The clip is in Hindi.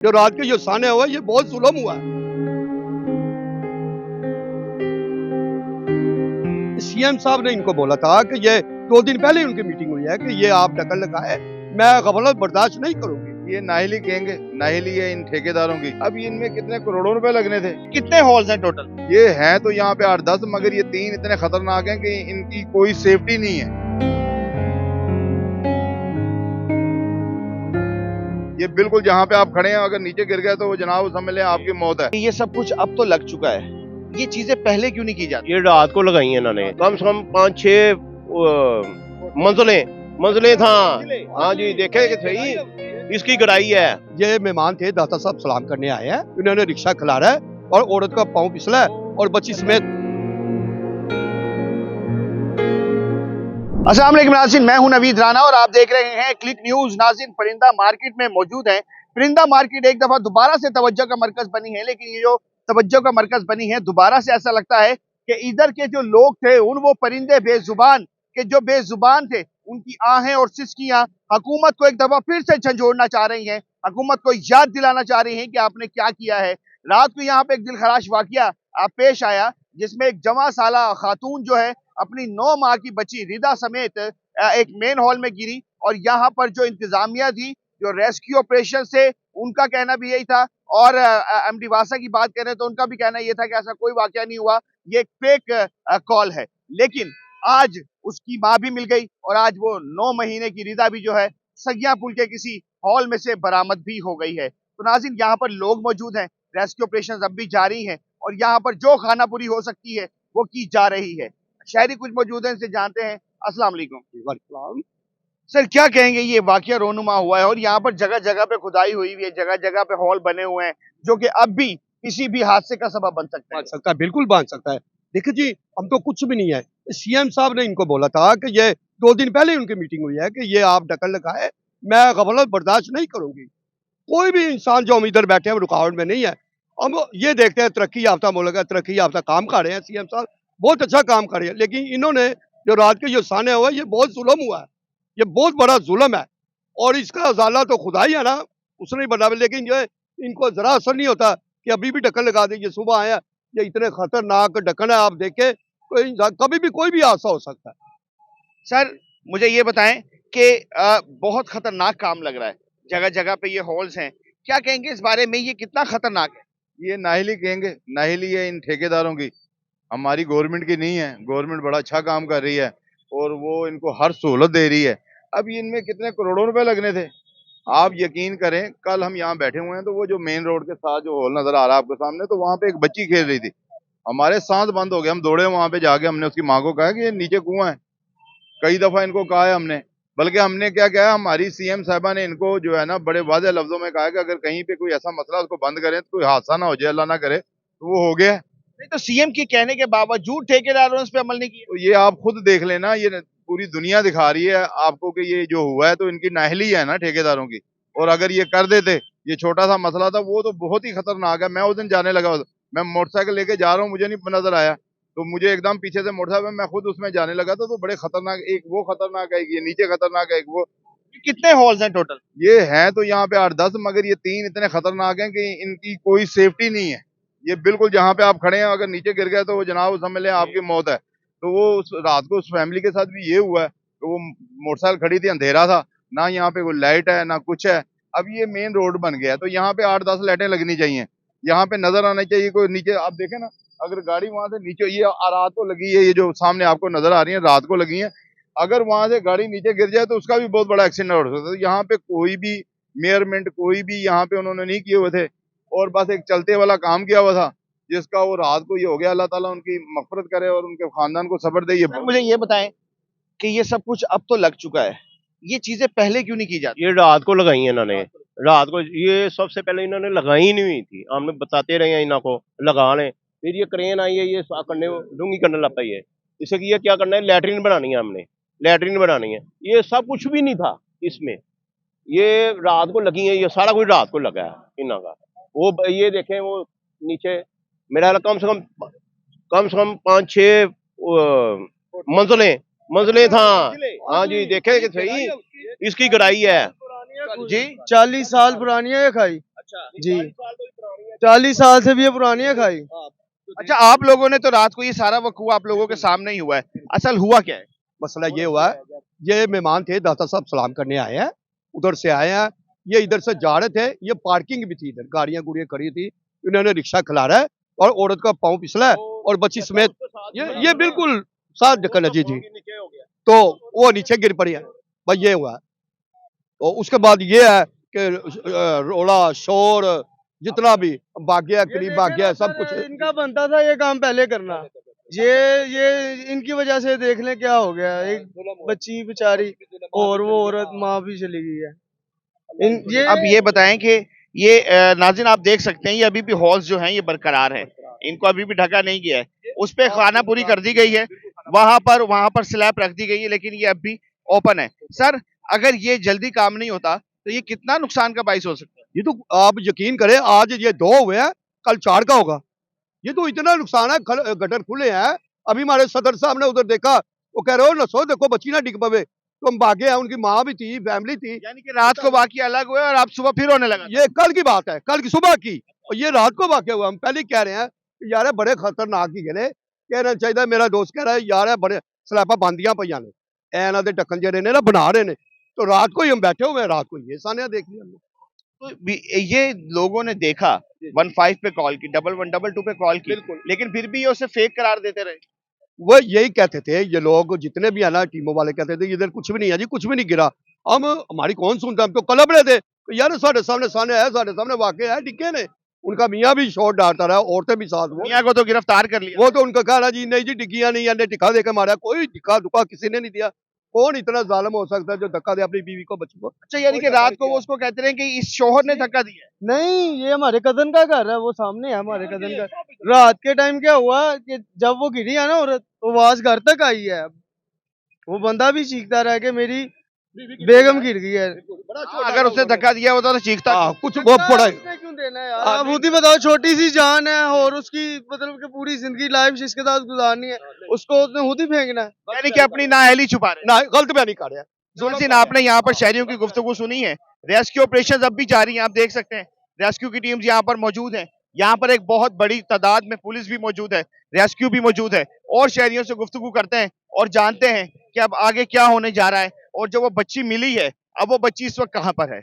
जो रात के जो साने हुआ ये बहुत जुल्म हुआ है। सीएम साहब ने इनको बोला था कि ये 2 दिन पहले उनकी मीटिंग हुई है कि ये आप दखल लगाए, मैं गफलत बर्दाश्त नहीं करूंगी। ये नाहिली कहेंगे, नाहिली है इन ठेकेदारों की। अब इनमें कितने करोड़ों रुपए लगने थे। कितने हॉल्स हैं टोटल? ये हैं तो यहाँ पे 8-10, मगर ये 3 इतने खतरनाक हैं कि इनकी कोई सेफ्टी नहीं है। ये बिल्कुल जहाँ पे आप खड़े हैं, अगर नीचे गिर गए तो वो जनाब समझ लें आपकी मौत है। ये सब कुछ अब तो लग चुका है, ये चीजें पहले क्यों नहीं की जाती? ये रात को लगाई है इन्होंने, कम से कम 5-6 मंजिलें था। हाँ जी, देखे कि सही इसकी गड़ाई है। ये मेहमान थे, दाता साहब सलाम करने आए हैं, इन्होंने रिक्शा खिलारा है और औरत का पाँव फिसला है और बच्ची समेत। अस्सलाम वालेकुम नाज़रीन, मैं हूं नवीद राना और आप देख रहे हैं क्लिक न्यूज। नाज़रीन, परिंदा मार्केट में मौजूद हैं। परिंदा मार्केट एक दफा दोबारा से तवज्जो का मरकज बनी है, लेकिन ये जो तवज्जो का मरकज बनी है, दोबारा से ऐसा लगता है कि इधर के जो लोग थे वो परिंदे बेजुबान के जो बेजुबान थे, उनकी आहें और सिसकियां हुकूमत को एक दफा फिर से झंझोड़ना चाह रही हैं। हुकूमत को याद दिलाना चाह रही हैं कि आपने क्या किया है। रात को यहाँ पे एक दिलखराश वाकया पेश आया, जिसमें एक जवां साला खातून जो है अपनी 9 माह की बच्ची रिदा समेत एक मेन हॉल में गिरी। और यहाँ पर जो इंतजामिया थी, जो रेस्क्यू ऑपरेशन से, उनका कहना भी यही था। और एमडी वासा की बात करें तो उनका भी कहना यह था कि ऐसा कोई वाकया नहीं हुआ, ये एक फेक कॉल है। लेकिन आज उसकी माँ भी मिल गई और आज वो 9 महीने की रिदा भी जो है सगिया पुल के किसी हॉल में से बरामद भी हो गई है। तो नाज़रीन, यहाँ पर लोग मौजूद हैं, रेस्क्यू ऑपरेशन अब भी जारी हैं और यहाँ पर जो खानापुरी हो सकती है वो की जा रही है। शहरी कुछ मौजूद हैं, इनसे जानते हैं। अस्सलाम वालेकुम सर, क्या कहेंगे, ये वाकया रोनुमा हुआ है और यहाँ पर जगह जगह पे खुदाई हुई हुई है, जगह जगह पे हॉल बने हुए हैं जो कि अब भी किसी भी हादसे का सबब बन सकता है। बांध सकता है, बिल्कुल बांध सकता है। देखिए जी, हम तो कुछ भी नहीं है। सीएम साहब ने इनको बोला था कि ये 2 दिन पहले उनकी मीटिंग हुई है कि ये आप दखल लगाए, मैं गफलत बर्दाश्त नहीं करूंगी। कोई भी इंसान जो हम इधर बैठे हैं रुकावट में नहीं है। हम ये देखते हैं तरक्की याफ्ता मुल्क है, तरक्की याफ्ता काम कर रहे हैं, सीएम साहब बहुत अच्छा काम कर रहे हैं, लेकिन इन्होंने जो रात के जो साने हुआ ये बहुत जुल्म हुआ है, ये बहुत बड़ा जुल्म है और इसका अजाला तो खुदा ही है ना, उसने ही बना। लेकिन ये इनको जरा असर नहीं होता कि अभी भी ढक्कन लगा दीजिए, सुबह आया, ये इतने खतरनाक ढक्कन है, आप देखे कोई इंसान कभी भी कोई भी हादसा हो सकता है। सर, मुझे ये बताएं कि बहुत खतरनाक काम लग रहा है, जगह जगह पे ये हॉल्स हैं, क्या कहेंगे इस बारे में, ये कितना खतरनाक है? ये नाहिली कहेंगे, नाहिली है इन ठेकेदारों की, हमारी गवर्नमेंट की नहीं है। गवर्नमेंट बड़ा अच्छा काम कर रही है और वो इनको हर सहूलत दे रही है। अब इनमें कितने करोड़ों रुपए लगने थे। आप यकीन करें, कल हम यहाँ बैठे हुए हैं तो वो जो मेन रोड के साथ जो हॉल नजर आ रहा है आपके सामने, तो वहाँ पे एक बच्ची खेल रही थी। हमारे सांस बंद हो गए, हम दौड़े वहाँ पे जाके, हमने उसकी माँ को कहा कि ये नीचे कुआं है। कई दफा इनको कहा है हमने, बल्कि हमने क्या किया, हमारी सीएम साहबा ने इनको जो है ना बड़े वाज़ेह लफ्जों में कहा कि अगर कहीं पे कोई ऐसा मसला उसको बंद करें तो कोई हादसा ना हो जाए, अल्लाह ना करे। तो वो हो गया। नहीं तो सीएम के कहने के बावजूद ठेकेदारों ने इस पे अमल नहीं किया। तो ये आप खुद देख लेना, ये पूरी दुनिया दिखा रही है आपको कि ये जो हुआ है तो इनकी नाहली है ना ठेकेदारों की। और अगर ये कर देते, ये छोटा सा मसला था, वो तो बहुत ही खतरनाक है। मैं उस दिन जाने लगा, मैं मोटरसाइकिल लेके जा रहा हूँ, मुझे नहीं नजर आया, तो मुझे एकदम पीछे से मोटरसाइकिल, मैं खुद उसमें जाने लगा था। तो बड़े खतरनाक, एक वो खतरनाक है, ये नीचे खतरनाक है, एक वो। कितने हॉल्स हैं टोटल? ये हैं तो यहाँ पे 8-10, मगर ये 3 इतने खतरनाक हैं कि इनकी कोई सेफ्टी नहीं है। ये बिल्कुल जहाँ पे आप खड़े हैं, अगर नीचे गिर गए तो वो जनाब समझ लें आपकी मौत है। तो वो रात को उस फैमिली के साथ भी ये हुआ है। तो वो मोटरसाइकिल खड़ी थी, अंधेरा था, ना यहाँ पे कोई लाइट है ना कुछ है। अब ये मेन रोड बन गया है तो यहाँ पे 8-10 लाइटें लगनी चाहिए, यहाँ पे नजर आना चाहिए। कोई नीचे आप देखें ना, अगर गाड़ी वहां से नीचे, ये रात को लगी है, ये जो सामने आपको नजर आ रही है रात को लगी है, अगर वहां से गाड़ी नीचे गिर जाए तो उसका भी बहुत बड़ा एक्सीडेंट हो सकता है। तो यहाँ पे कोई भी मेयरमेंट, कोई भी यहाँ पे उन्होंने नहीं किए हुए थे और बस एक चलते वाला काम किया हुआ था, जिसका वो रात को ये हो गया। अल्लाह ताला उनकी मगफरत करे और उनके खानदान को सब्र दे। सर, मुझे ये बताएं कि ये सब कुछ अब तो लग चुका है, ये चीजें पहले क्यों नहीं की जाती? ये रात को लगाई है इन्होंने, रात को। ये सबसे पहले इन्होंने लगाई ही नहीं हुई थी, हमने बताते रहे हैं इनको लगा लें। फिर ये क्रेन आई है, ये करने डूंगी करने लग पाई है। इसे ये क्या करना है, लैट्रिन बनानी है, हमने लैट्रिन बनानी है। ये सब कुछ भी नहीं था इसमें, ये रात को लगी है, ये सारा कुछ रात को लगा है इन्हों का। वो ये देखें, वो नीचे मेरा कम से कम 5-6 मंजिलें था। हाँ जी, देखे कि सही इसकी गड़ाई है जी, 40 साल पुरानी है ये खाई। जी 40 साल से भी ये पुरानी है खाई। अच्छा, आप लोगों ने तो रात को ये सारा वकूआ आप लोगों के सामने ही हुआ है, असल हुआ क्या है? मसला ये हुआ है, ये मेहमान थे, दाता साहब सलाम करने आए हैं, उधर से आए हैं, ये इधर से जा रहे थे, ये पार्किंग भी थी इधर, गाड़ियां गुड़ियां खड़ी थी, इन्होंने रिक्शा खिलारा है और औरत का पाँव फिसला है और बच्ची समेत ये बिल्कुल साथ ढक्कन है। जी जी, तो वो नीचे गिर पड़ी है, भाई ये हुआ है। और उसके बाद ये है कि रोला शोर जितना भी भाग्य करीब भाग्य सब कुछ इनका बनता था ये काम पहले करना, ये इनकी वजह से देख लें क्या हो गया। एक बच्ची बेचारी और वो औरत माँ भी चली गई है। ये अब ये बताएं कि ये नाज़रीन आप देख सकते हैं, ये अभी भी हॉल्स जो हैं ये बरकरार है, इनको अभी भी ढका नहीं गया है, उस पे खाना पूरी कर दी गई है, वहां पर स्लैब रख दी गई है, लेकिन ये अभी ओपन है। सर, अगर ये जल्दी काम नहीं होता तो ये कितना नुकसान का बाइस हो सकता है? ये तो आप यकीन करें, आज ये 2 हुए हैं, कल 4 का होगा। ये तो इतना नुकसान है, गटर खुले हैं। अभी हमारे सदर साहब ने उधर देखा, वो कह रहे हो नसो देखो बच्ची ना डिग पवे, तो हम भागे हैं, उनकी माँ भी थी, फैमिली थी। यानी कि रात को बाकी अलग हुए और आप सुबह फिर होने लगा। ये कल की बात है, कल की सुबह की, और ये रात को वाकया हुआ। हम पहले ही कह रहे हैं कि यार बड़े खतरनाक ही गए, कहना चाहिए। मेरा दोस्त कह रहा है यार बड़े स्लैबा बांधियां पईयां ने, ਇਹਨਾਂ ਦੇ ढक्कन ਜਿਹੜੇ ने ना बना रहे ने, तो रात को ही हम बैठे हुए हैं, रात को ये सानिया देख लिया हमने। तो ये लोगों ने देखा, 15 पे कॉल की, 1112 पे कॉल की, लेकिन फिर भी ये उसे फेक करार देते रहे। वो यही कहते थे, ये लोग जितने भी है ना टीमों वाले कहते थे इधर कुछ भी नहीं है जी, कुछ भी नहीं गिरा। हम हमारी कौन सुनता, हम तो कलप रहे थे तो यार साढ़े सामने है, साढ़े सामने वाकई है, डिगे ने। उनका मियाँ भी शॉट डालता रहा, औरतें भी साथ। वो मियां को तो गिरफ्तार कर लिया। वो तो उनका कह रहा जी नहीं जी डिग्गियां नहीं है, टिका देकर मारा। कोई टिका दुका किसी ने नहीं दिया। कौन इतना जालिम हो सकता है जो धक्का दे अपनी बीवी को, बच्ची को? अच्छा, यानी कि रात को वो उसको कहते रहे कि इस शोहर ने धक्का दिया है। नहीं, ये हमारे कजन का घर है, वो सामने है हमारे कजन का। रात के टाइम क्या हुआ कि जब वो गिरी है ना औरत, तो आवाज घर तक आई है। वो बंदा भी चीखता रहा कि मेरी बेगम गिर गई है। अगर उसने धक्का दिया होता तो चीखता। कुछ वो पड़ा है। उसने क्यों देना है यार? आप खुद ही बताओ, छोटी सी जान है और उसकी मतलब कि पूरी जिंदगी लाइफ इसके साथ गुजारनी है, उसको उसने खुद ही फेंकना है। यानी कि अपनी नाअहली छुपा रहे। ना गलत बयानी कर रहा है। जुल्सिन, आपने यहाँ पर शहरियों की गुफ्तगू सुनी है। रेस्क्यू ऑपरेशन अब भी जारी है, आप देख सकते हैं रेस्क्यू की टीम्स यहाँ पर मौजूद है। यहाँ पर एक बहुत बड़ी तादाद में पुलिस भी मौजूद है, रेस्क्यू भी मौजूद है, और शहरियों से गुफ्तगू करते हैं और जानते हैं कि अब आगे क्या होने जा रहा है, और जो वो बच्ची मिली है अब वो बच्ची इस वक्त कहाँ पर है।